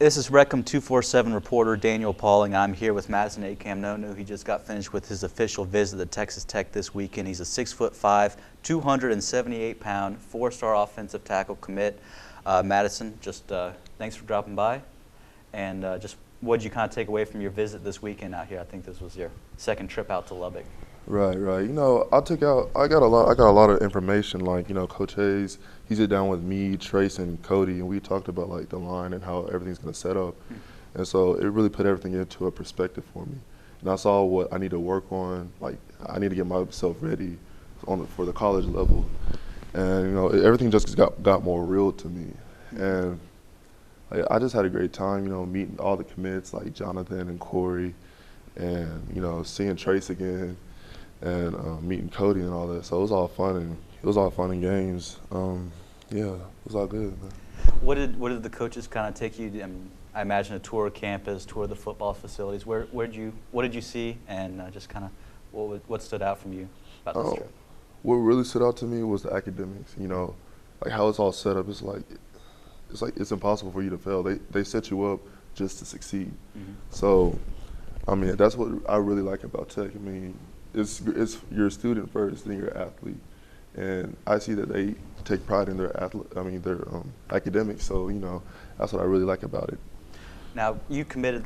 This is Recom 247 reporter Daniel Pauling. I'm here with Madison Akamnonu. He just got finished with his official visit to Texas Tech this weekend. He's a 6'5", 278-pound, four-star offensive tackle commit. Madison, just thanks for dropping by. And just what did you kind of take away from your visit this weekend out here? I think this was your second trip out to Lubbock. Right. You know, I got a lot of information. Like, you know, Coach Hayes, he sat down with me, Trace, and Cody, and we talked about like the line and how everything's going to set up. And so it really put everything into a perspective for me. And I saw what I need to work on. Like, I need to get myself ready for the college level. And you know, everything just got more real to me. And like, I just had a great time. You know, meeting all the commits like Jonathan and Corey, and you know, seeing Trace again. And meeting Cody and all that, so it was all fun and games. Yeah, it was all good, man. What did the coaches kind of take you? I imagine a tour of campus, tour of the football facilities. What did you see, and just kind of what stood out from you about this trip? What really stood out to me was the academics. You know, like how it's all set up. It's impossible for you to fail. They set you up just to succeed. So, I mean, that's what I really like about Tech. I mean, it's you're a student first, then you're an athlete, and I see that they take pride in their academics. So you know, that's what I really like about it. Now you committed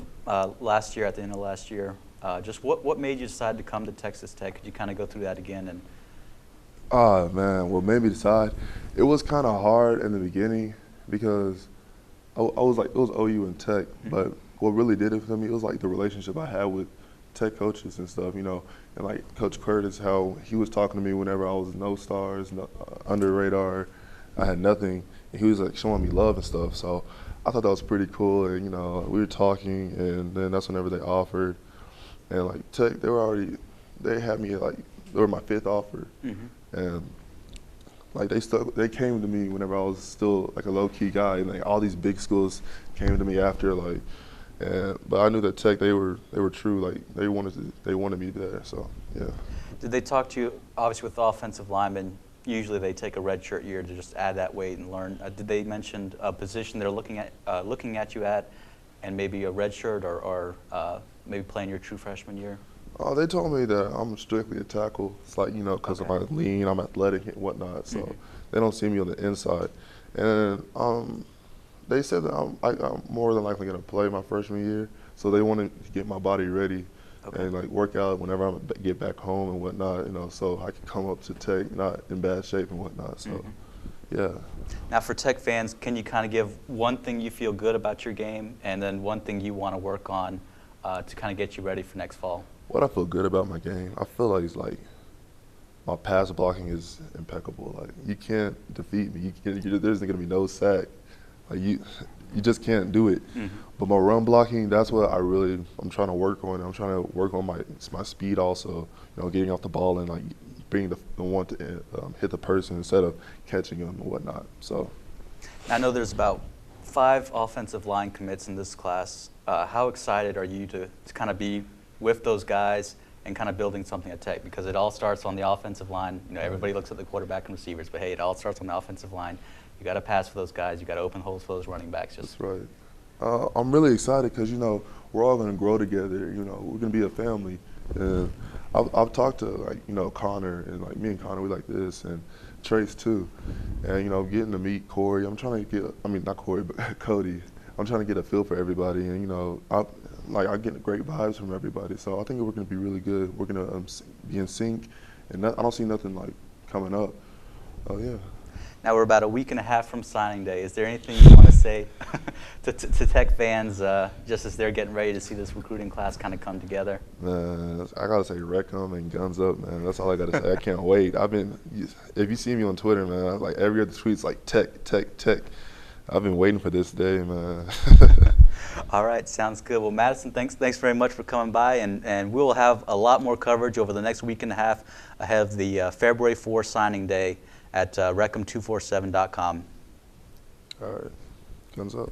last year, at the end of last year. Just what made you decide to come to Texas Tech? Could you kind of go through that again? And Man, what made me decide? It was kind of hard in the beginning because I was like, it was OU and Tech, but what really did it for me, it was like the relationship I had with Tech coaches and stuff, you know, and like Coach Curtis, how he was talking to me whenever I was no stars, under radar, I had nothing, and he was like showing me love and stuff. So I thought that was pretty cool, and you know, we were talking, and then that's whenever they offered, and like Tech, they had me like, they were my fifth offer, and like they came to me whenever I was still like a low key guy, and like all these big schools came to me after like. But I knew that Tech, they were true. Like they wanted me there. So yeah. Did they talk to you? Obviously, with offensive linemen, usually they take a redshirt year to just add that weight and learn. Did they mention a position they're looking at you at, and maybe a redshirt or maybe playing your true freshman year? They told me that I'm strictly a tackle. It's like, you know, because I'm lean, I'm athletic and whatnot. So they don't see me on the inside. And they said that I'm more than likely going to play my freshman year, so they want to get my body ready and like work out whenever I get back home and whatnot, you know, so I can come up to Tech not in bad shape and whatnot. So, yeah. Now, for Tech fans, can you kind of give one thing you feel good about your game, and then one thing you want to work on to kind of get you ready for next fall? What I feel good about my game, I feel like it's like my pass blocking is impeccable. Like you can't defeat me. There's going to be no sack. Like you just can't do it. But my run blocking, that's what I'm trying to work on. I'm trying to work on my speed also. You know, getting off the ball and like being the one to hit the person instead of catching them and whatnot. So, I know there's about 5 offensive line commits in this class. How excited are you to kind of be with those guys and kind of building something at Tech? Because it all starts on the offensive line. You know, everybody looks at the quarterback and receivers, but hey, it all starts on the offensive line. You got to pass for those guys. You got to open holes for those running backs. That's right. I'm really excited because, you know, we're all going to grow together. You know, we're going to be a family. And I've talked to, like, you know, Connor, and like me and Connor, we like this, and Trace too. And, you know, getting to meet Corey, I'm trying to get, I mean, not Corey, but Cody. I'm trying to get a feel for everybody. And, you know, I get great vibes from everybody. So I think we're going to be really good. We're going to be in sync. And I don't see nothing, like, coming up. Oh, yeah. Now we're about a week and a half from signing day. Is there anything you want to say to Tech fans just as they're getting ready to see this recruiting class kind of come together? Man, I got to say wreck 'em and guns up, man. That's all I got to say. I can't wait. If you see me on Twitter, man, like every other tweet's like Tech. I've been waiting for this day, man. All right, sounds good. Well, Madison, thanks very much for coming by, and we'll have a lot more coverage over the next week and a half ahead of the February 4 signing day at recom247.com. All right. Guns up.